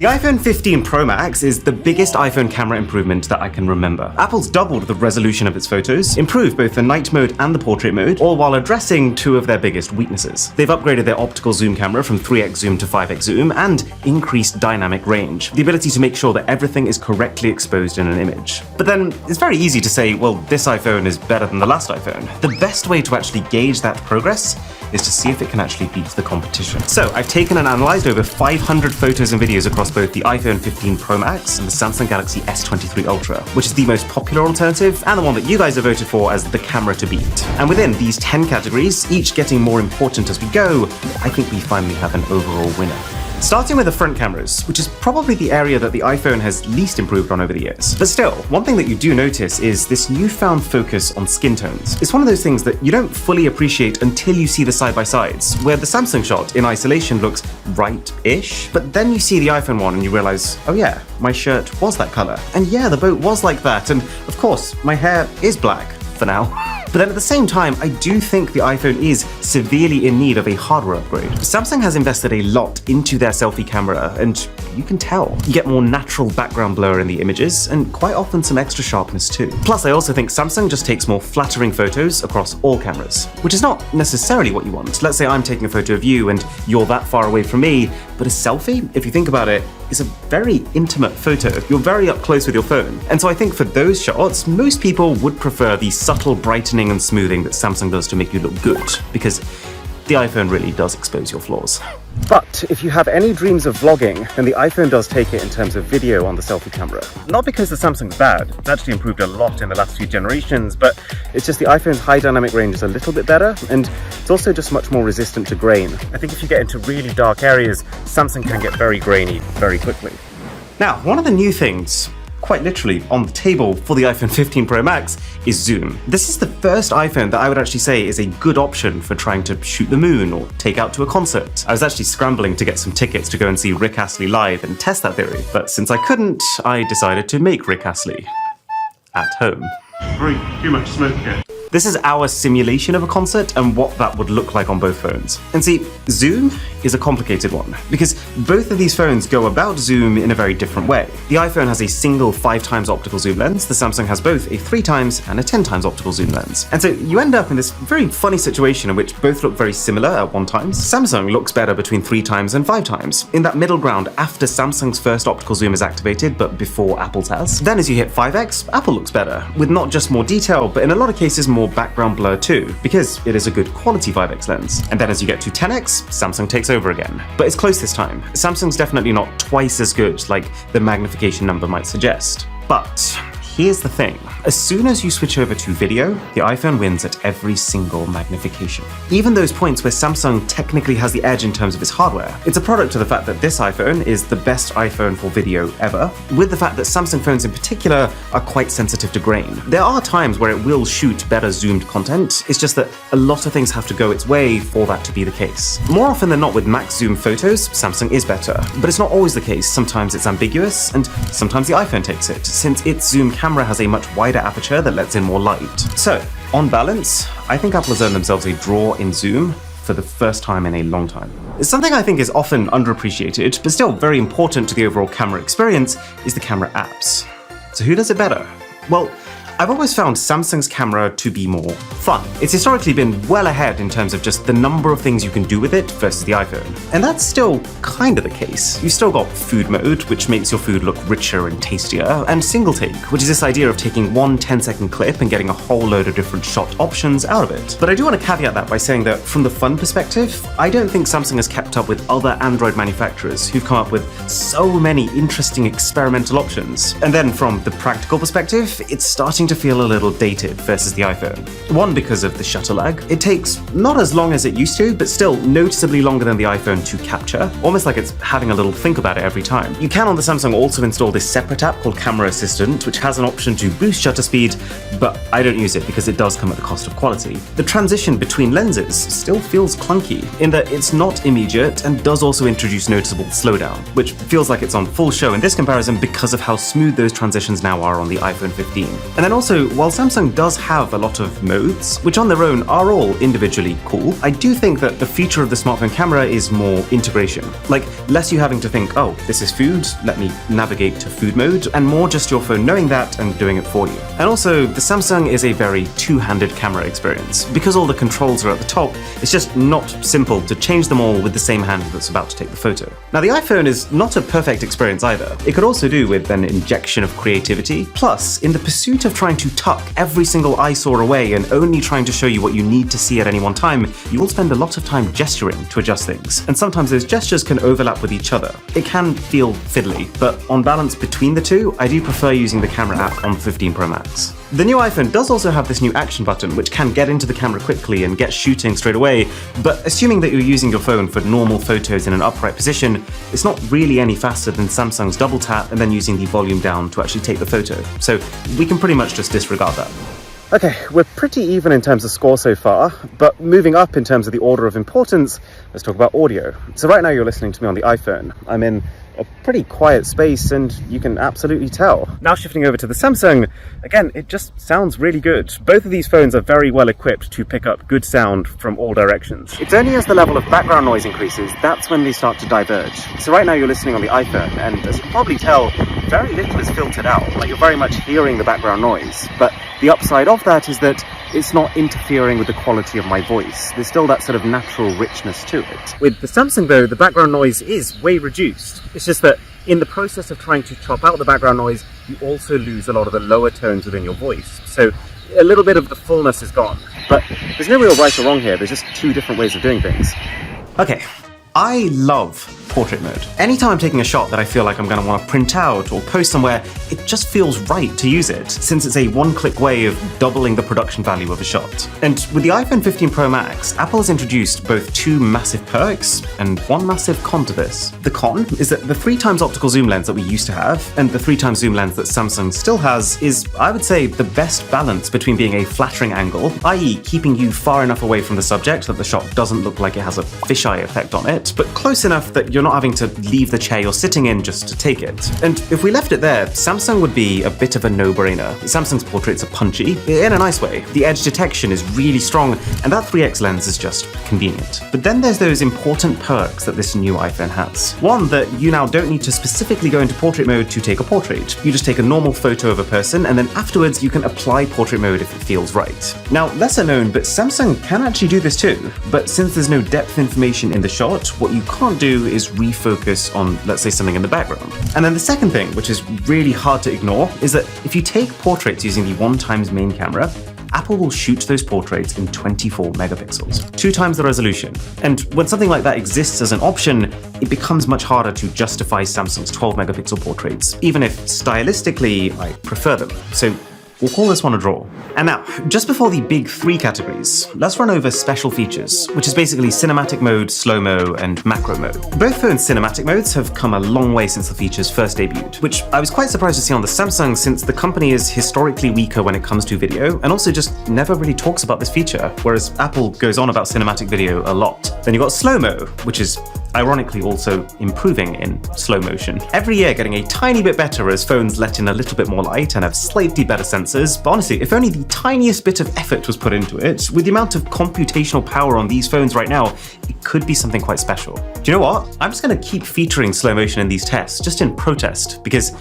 The iPhone 15 Pro Max is the biggest iPhone camera improvement that I can remember. Apple's doubled the resolution of its photos, improved both the night mode and the portrait mode, all while addressing two of their biggest weaknesses. They've upgraded their optical zoom camera from 3x zoom to 5x zoom and increased dynamic range, the ability to make sure that everything is correctly exposed in an image. But then it's very easy to say, well, this iPhone is better than the last iPhone. The best way to actually gauge that progress is to see if it can actually beat the competition. So I've taken and analyzed over 500 photos and videos across both the iPhone 15 Pro Max and the Samsung Galaxy S23 Ultra, which is the most popular alternative and the one that you guys have voted for as the camera to beat. And within these 10 categories, each getting more important as we go, I think we finally have an overall winner. Starting with the front cameras, which is probably the area that the iPhone has least improved on over the years. But still, one thing that you do notice is this newfound focus on skin tones. It's one of those things that you don't fully appreciate until you see the side-by-sides, where the Samsung shot in isolation looks right-ish, but then you see the iPhone one and you realize, oh yeah, my shirt was that color. And yeah, the boat was like that, and of course, my hair is black, for now. But then at the same time, I do think the iPhone is severely in need of a hardware upgrade. Samsung has invested a lot into their selfie camera, and you can tell. You get more natural background blur in the images, and quite often some extra sharpness too. Plus, I also think Samsung just takes more flattering photos across all cameras, which is not necessarily what you want. Let's say I'm taking a photo of you and you're that far away from me, but a selfie, if you think about it, is a very intimate photo. You're very up close with your phone. And so I think for those shots, most people would prefer the subtle brightening and smoothing that Samsung does to make you look good, because the iPhone really does expose your flaws. But if you have any dreams of vlogging, then the iPhone does take it in terms of video on the selfie camera. Not because the Samsung's bad, it's actually improved a lot in the last few generations, but it's just the iPhone's high dynamic range is a little bit better, and it's also just much more resistant to grain. I think if you get into really dark areas, Samsung can get very grainy very quickly. Now, one of the new things, quite literally on the table for the iPhone 15 Pro Max, is zoom. This is the first iPhone that I would actually say is a good option for trying to shoot the moon or take out to a concert. I was actually scrambling to get some tickets to go and see Rick Astley live and test that theory, but since I couldn't, I decided to make Rick Astley at home. Too much smoke here. This is our simulation of a concert and what that would look like on both phones. And see, zoom is a complicated one because both of these phones go about zoom in a very different way. The iPhone has a single 5x optical zoom lens, the Samsung has both a 3x and a 10x optical zoom lens. And so you end up in this very funny situation in which both look very similar at one time. Samsung looks better between 3x and 5x, in that middle ground after Samsung's first optical zoom is activated but before Apple's has. Then as you hit 5x, Apple looks better, with not just more detail, but in a lot of cases more background blur too, because it is a good quality 5x lens. And then as you get to 10x, Samsung takes over again. But it's close this time. Samsung's definitely not twice as good like the magnification number might suggest. But here's the thing. As soon as you switch over to video, the iPhone wins at every single magnification. Even those points where Samsung technically has the edge in terms of its hardware, it's a product of the fact that this iPhone is the best iPhone for video ever, with the fact that Samsung phones in particular are quite sensitive to grain. There are times where it will shoot better zoomed content, it's just that a lot of things have to go its way for that to be the case. More often than not with max zoom photos, Samsung is better, but it's not always the case. Sometimes it's ambiguous, and sometimes the iPhone takes it, since its zoom camera has a much wider aperture that lets in more light. So, on balance, I think Apple has earned themselves a draw in zoom for the first time in a long time. It's something I think is often underappreciated, but still very important to the overall camera experience, is the camera apps. So who does it better? Well, I've always found Samsung's camera to be more fun. It's historically been well ahead in terms of just the number of things you can do with it versus the iPhone. And that's still kind of the case. You've still got food mode, which makes your food look richer and tastier, and single take, which is this idea of taking one 10-second clip and getting a whole load of different shot options out of it. But I do want to caveat that by saying that from the fun perspective, I don't think Samsung has kept up with other Android manufacturers who've come up with so many interesting experimental options. And then from the practical perspective, it's starting to feel a little dated versus the iPhone. One, because of the shutter lag. It takes not as long as it used to, but still noticeably longer than the iPhone to capture, almost like it's having a little think about it every time. You can on the Samsung also install this separate app called Camera Assistant, which has an option to boost shutter speed, but I don't use it because it does come at the cost of quality. The transition between lenses still feels clunky, in that it's not immediate and does also introduce noticeable slowdown, which feels like it's on full show in this comparison because of how smooth those transitions now are on the iPhone 15. And then also also, while Samsung does have a lot of modes, which on their own are all individually cool, I do think that the feature of the smartphone camera is more integration. Like, less you having to think, oh, this is food, let me navigate to food mode, and more just your phone knowing that and doing it for you. And also, the Samsung is a very two-handed camera experience. Because all the controls are at the top, it's just not simple to change them all with the same hand that's about to take the photo. Now, the iPhone is not a perfect experience either. It could also do with an injection of creativity. Plus, in the pursuit of trying to tuck every single eyesore away and only trying to show you what you need to see at any one time, you will spend a lot of time gesturing to adjust things. And sometimes those gestures can overlap with each other. It can feel fiddly, but on balance between the two, I do prefer using the camera app on 15 Pro Max. The new iPhone does also have this new action button, which can get into the camera quickly and get shooting straight away, but assuming that you're using your phone for normal photos in an upright position, it's not really any faster than Samsung's double tap and then using the volume down to actually take the photo. So we can pretty much just disregard that. Okay, we're pretty even in terms of score so far, but moving up in terms of the order of importance, let's talk about audio. So right now you're listening to me on the iPhone. I'm in a pretty quiet space and you can absolutely tell. Now shifting over to the Samsung, again, it just sounds really good. Both of these phones are very well equipped to pick up good sound from all directions. It's only as the level of background noise increases, that's when they start to diverge. So right now you're listening on the iPhone, and as you can probably tell, very little is filtered out. Like, you're very much hearing the background noise, but the upside of that is that it's not interfering with the quality of my voice. There's still that sort of natural richness to it. With the Samsung though, the background noise is way reduced. It's just that in the process of trying to chop out the background noise, you also lose a lot of the lower tones within your voice. So a little bit of the fullness is gone. But there's no real right or wrong here, there's just two different ways of doing things. Okay, I love portrait mode. Anytime I'm taking a shot that I feel like I'm going to want to print out or post somewhere, it just feels right to use it, since it's a one-click way of doubling the production value of a shot. And with the iPhone 15 Pro Max, Apple has introduced both two massive perks and one massive con to this. The con is that the 3x optical zoom lens that we used to have, and the 3x zoom lens that Samsung still has, is, I would say, the best balance between being a flattering angle, i.e. keeping you far enough away from the subject that the shot doesn't look like it has a fisheye effect on it, but close enough that you're not having to leave the chair you're sitting in just to take it. And if we left it there, Samsung would be a bit of a no-brainer. Samsung's portraits are punchy, in a nice way. The edge detection is really strong, and that 3x lens is just convenient. But then there's those important perks that this new iPhone has. One, that you now don't need to specifically go into portrait mode to take a portrait. You just take a normal photo of a person, and then afterwards you can apply portrait mode if it feels right. Now, lesser known, but Samsung can actually do this too. But since there's no depth information in the shot, what you can't do is refocus on, let's say, something in the background. And then the second thing, which is really hard to ignore, is that if you take portraits using the 1x main camera, Apple will shoot those portraits in 24 megapixels, 2x the resolution. And when something like that exists as an option, it becomes much harder to justify Samsung's 12 megapixel portraits, even if stylistically I prefer them. So we'll call this one a draw. And now, just before the big three categories, let's run over special features, which is basically cinematic mode, slow-mo, and macro mode. Both phones' cinematic modes have come a long way since the features first debuted, which I was quite surprised to see on the Samsung, since the company is historically weaker when it comes to video, and also just never really talks about this feature, whereas Apple goes on about cinematic video a lot. Then you've got slow-mo, which is ironically also improving in slow motion. Every year getting a tiny bit better as phones let in a little bit more light and have slightly better sensors, but honestly, if only the tiniest bit of effort was put into it, with the amount of computational power on these phones right now, it could be something quite special. Do you know what? I'm just going to keep featuring slow motion in these tests, just in protest, because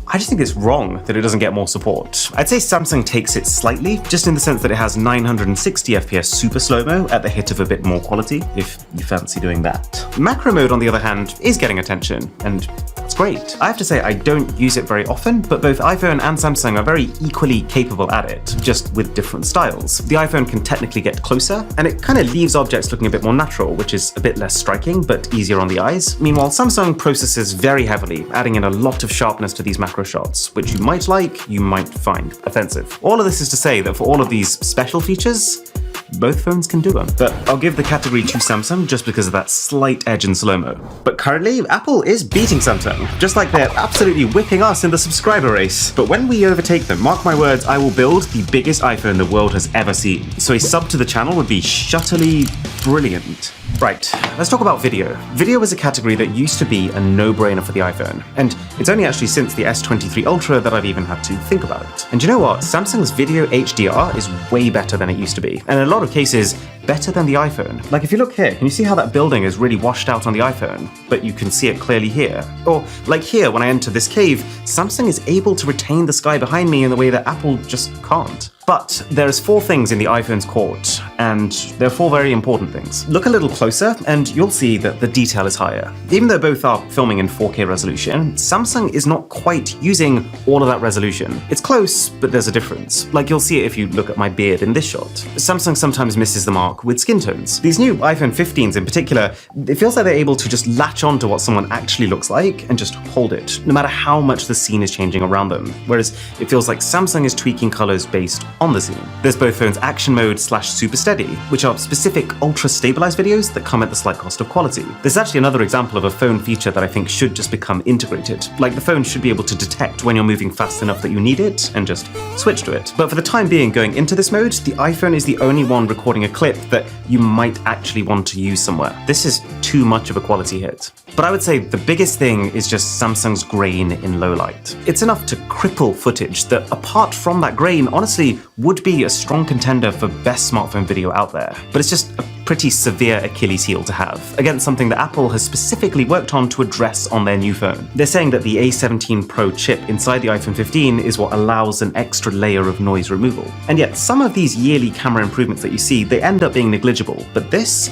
I just think it's wrong that it doesn't get more support. I'd say Samsung takes it slightly, just in the sense that it has 960 FPS super slow-mo at the hit of a bit more quality, if you fancy doing that. Macro mode, on the other hand, is getting attention, and that's great. I have to say I don't use it very often, but both iPhone and Samsung are very equally capable at it, just with different styles. The iPhone can technically get closer, and it kind of leaves objects looking a bit more natural, which is a bit less striking, but easier on the eyes. Meanwhile, Samsung processes very heavily, adding in a lot of sharpness to these macro shots, which you might like, you might find offensive. All of this is to say that for all of these special features, both phones can do them. But I'll give the category to Samsung just because of that slight edge in slow-mo. But currently, Apple is beating Samsung, just like they're absolutely whipping us in the subscriber race. But when we overtake them, mark my words, I will build the biggest iPhone the world has ever seen. So a sub to the channel would be shutterly brilliant. Right, let's talk about video. Video is a category that used to be a no-brainer for the iPhone, and it's only actually since the S23 Ultra that I've even had to think about it. And you know what? Samsung's video HDR is way better than it used to be, and in a lot of cases, better than the iPhone. Like if you look here, can you see how that building is really washed out on the iPhone, but you can see it clearly here? Or like here, when I enter this cave, Samsung is able to retain the sky behind me in the way that Apple just can't. But there's 4 things in the iPhone's court, and they're 4 very important things. Look a little closer, and you'll see that the detail is higher. Even though both are filming in 4K resolution, Samsung is not quite using all of that resolution. It's close, but there's a difference. Like you'll see it if you look at my beard in this shot. Samsung sometimes misses the mark with skin tones. These new iPhone 15s in particular, it feels like they're able to just latch on to what someone actually looks like and just hold it, no matter how much the scene is changing around them. Whereas it feels like Samsung is tweaking colors based on the scene. There's both phone's action mode / super steady, which are specific ultra stabilized videos that come at the slight cost of quality. This is actually another example of a phone feature that I think should just become integrated. Like the phone should be able to detect when you're moving fast enough that you need it and just switch to it. But for the time being, going into this mode, the iPhone is the only one recording a clip that you might actually want to use somewhere. This is too much of a quality hit. But I would say the biggest thing is just Samsung's grain in low light. It's enough to cripple footage that, apart from that grain, honestly would be a strong contender for best smartphone video out there. But it's just a pretty severe Achilles heel to have, against something that Apple has specifically worked on to address on their new phone. They're saying that the A17 Pro chip inside the iPhone 15 is what allows an extra layer of noise removal. And yet, some of these yearly camera improvements that you see, they end up being negligible. But this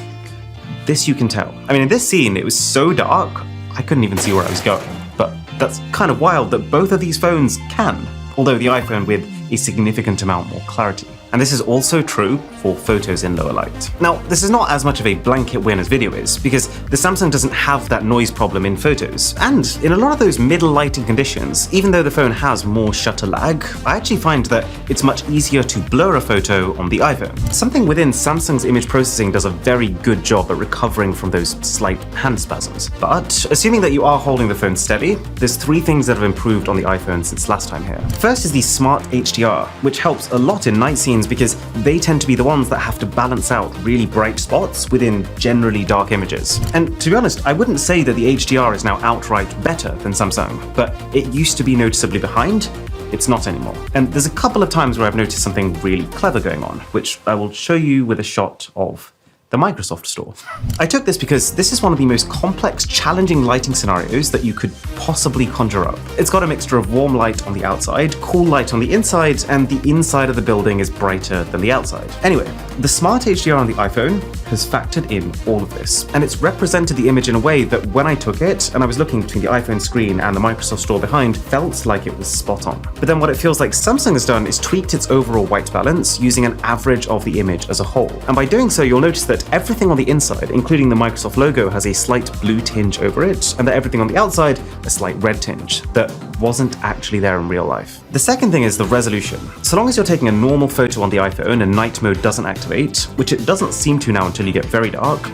you can tell. I mean, in this scene, it was so dark, I couldn't even see where I was going. But that's kind of wild that both of these phones can, although the iPhone with a significant amount more clarity. And this is also true for photos in lower light. Now, this is not as much of a blanket win as video is, because the Samsung doesn't have that noise problem in photos. And in a lot of those middle lighting conditions, even though the phone has more shutter lag, I actually find that it's much easier to blur a photo on the iPhone. Something within Samsung's image processing does a very good job at recovering from those slight hand spasms. But assuming that you are holding the phone steady, there's 3 things that have improved on the iPhone since last time here. First is the Smart HDR, which helps a lot in night scenes because they tend to be the ones that have to balance out really bright spots within generally dark images. And to be honest, I wouldn't say that the HDR is now outright better than Samsung, but it used to be noticeably behind. It's not anymore. And there's a couple of times where I've noticed something really clever going on, which I will show you with a shot of the Microsoft Store. I took this because this is one of the most complex, challenging lighting scenarios that you could possibly conjure up. It's got a mixture of warm light on the outside, cool light on the inside, and the inside of the building is brighter than the outside. Anyway, the Smart HDR on the iPhone has factored in all of this, and it's represented the image in a way that when I took it, and I was looking between the iPhone screen and the Microsoft Store behind, felt like it was spot on. But then what it feels like Samsung has done is tweaked its overall white balance using an average of the image as a whole. And by doing so, you'll notice that everything on the inside, including the Microsoft logo, has a slight blue tinge over it, and that everything on the outside, a slight red tinge that wasn't actually there in real life. The second thing is the resolution. So long as you're taking a normal photo on the iPhone and night mode doesn't activate, which it doesn't seem to now until you get very dark,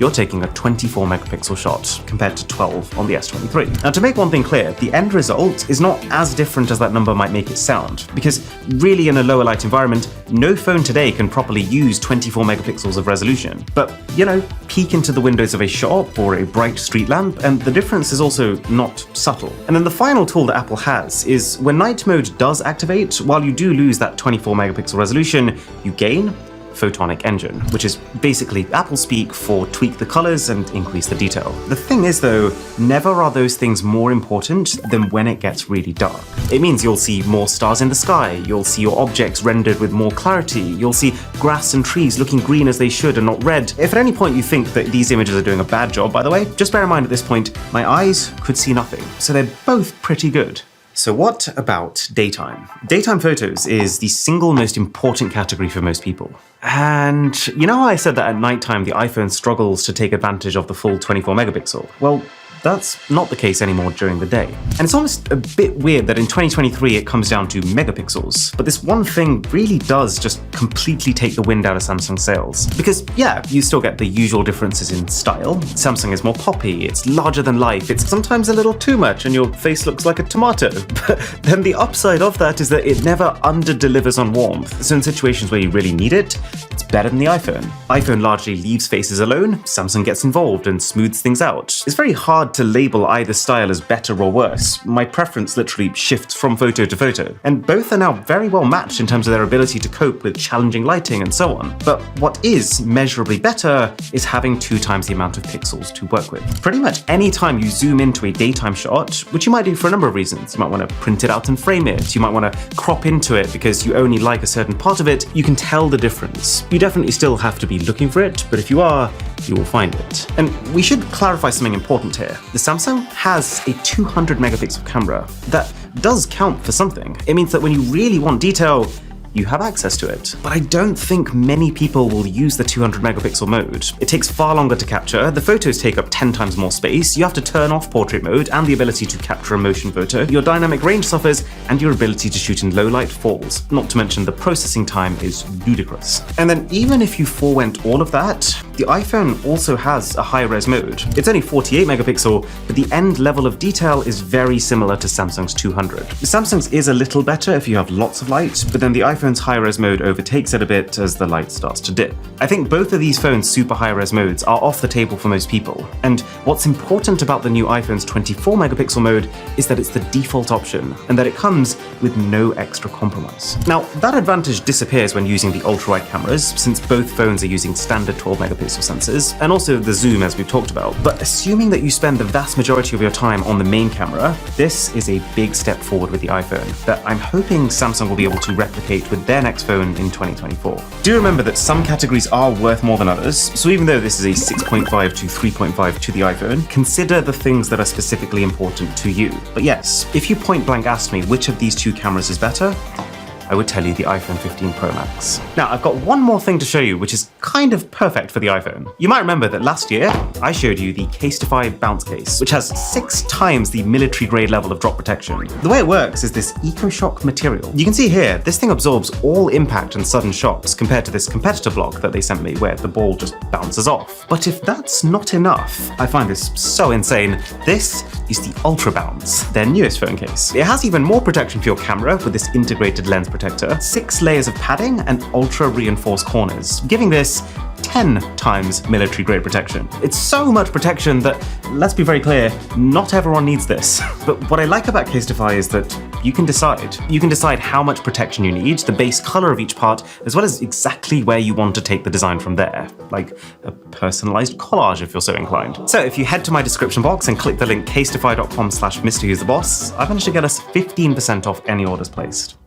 you're taking a 24 megapixel shot compared to 12 on the S23. Now, to make one thing clear, the end result is not as different as that number might make it sound, because really in a lower light environment, no phone today can properly use 24 megapixels of resolution. But, you know, peek into the windows of a shop or a bright street lamp, and the difference is also not subtle. And then the final tool that Apple has is when night mode does activate, while you do lose that 24 megapixel resolution, you gain photonic engine, which is basically Apple speak for tweak the colors and increase the detail. The thing is though, never are those things more important than when it gets really dark. It means you'll see more stars in the sky, you'll see your objects rendered with more clarity, you'll see grass and trees looking green as they should and not red. If at any point you think that these images are doing a bad job, by the way, just bear in mind at this point, my eyes could see nothing, so they're both pretty good. So what about daytime? Daytime photos is the single most important category for most people. And you know how I said that at nighttime the iPhone struggles to take advantage of the full 24 megapixel? Well, that's not the case anymore during the day. And it's almost a bit weird that in 2023 it comes down to megapixels, but this one thing really does just completely take the wind out of Samsung sales. Because yeah, you still get the usual differences in style. Samsung is more poppy, it's larger than life, it's sometimes a little too much and your face looks like a tomato. But then the upside of that is that it never under-delivers on warmth, so in situations where you really need it, it's better than the iPhone. iPhone largely leaves faces alone, Samsung gets involved and smooths things out. It's very hard to label either style as better or worse. My preference literally shifts from photo to photo, and both are now very well matched in terms of their ability to cope with challenging lighting and so on. But what is measurably better is having 2 times the amount of pixels to work with. Pretty much any time you zoom into a daytime shot, which you might do for a number of reasons, you might want to print it out and frame it, you might want to crop into it because you only like a certain part of it, you can tell the difference. You definitely still have to be looking for it, but if you are, you will find it. And we should clarify something important here. The Samsung has a 200 megapixel camera. That does count for something. It means that when you really want detail, you have access to it. But I don't think many people will use the 200 megapixel mode. It takes far longer to capture, the photos take up 10 times more space, you have to turn off portrait mode and the ability to capture a motion photo, your dynamic range suffers, and your ability to shoot in low light falls. Not to mention the processing time is ludicrous. And then even if you forewent all of that, the iPhone also has a high-res mode. It's only 48 megapixel, but the end level of detail is very similar to Samsung's 200. Samsung's is a little better if you have lots of light, but then the iPhone's high-res mode overtakes it a bit as the light starts to dip. I think both of these phones' super high-res modes are off the table for most people, and what's important about the new iPhone's 24 megapixel mode is that it's the default option, and that it comes with no extra compromise. Now, that advantage disappears when using the ultra-wide cameras, since both phones are using standard 12 megapixel sensors, and also the zoom as we've talked about. But assuming that you spend the vast majority of your time on the main camera, this is a big step forward with the iPhone that I'm hoping Samsung will be able to replicate with their next phone in 2024. Do remember that some categories are worth more than others, so even though this is a 6.5 to 3.5 to the iPhone, consider the things that are specifically important to you. But yes, if you point blank asked me which of these 2 cameras is better, I would tell you the iPhone 15 Pro Max. Now, I've got one more thing to show you, which is kind of perfect for the iPhone. You might remember that last year, I showed you the Casetify bounce case, which has 6 times the military-grade level of drop protection. The way it works is this EcoShock material. You can see here, this thing absorbs all impact and sudden shocks compared to this competitor block that they sent me, where the ball just bounces off. But if that's not enough, I find this so insane, this is the Ultra Bounce, their newest phone case. It has even more protection for your camera with this integrated lens protector, 6 layers of padding and ultra reinforced corners, giving this 10 times military-grade protection. It's so much protection that, let's be very clear, not everyone needs this. But what I like about Casetify is that you can decide. You can decide how much protection you need, the base color of each part, as well as exactly where you want to take the design from there, like a personalized collage if you're so inclined. So if you head to my description box and click the link casetify.com/MrWho'sTheBoss, I've managed to get us 15% off any orders placed.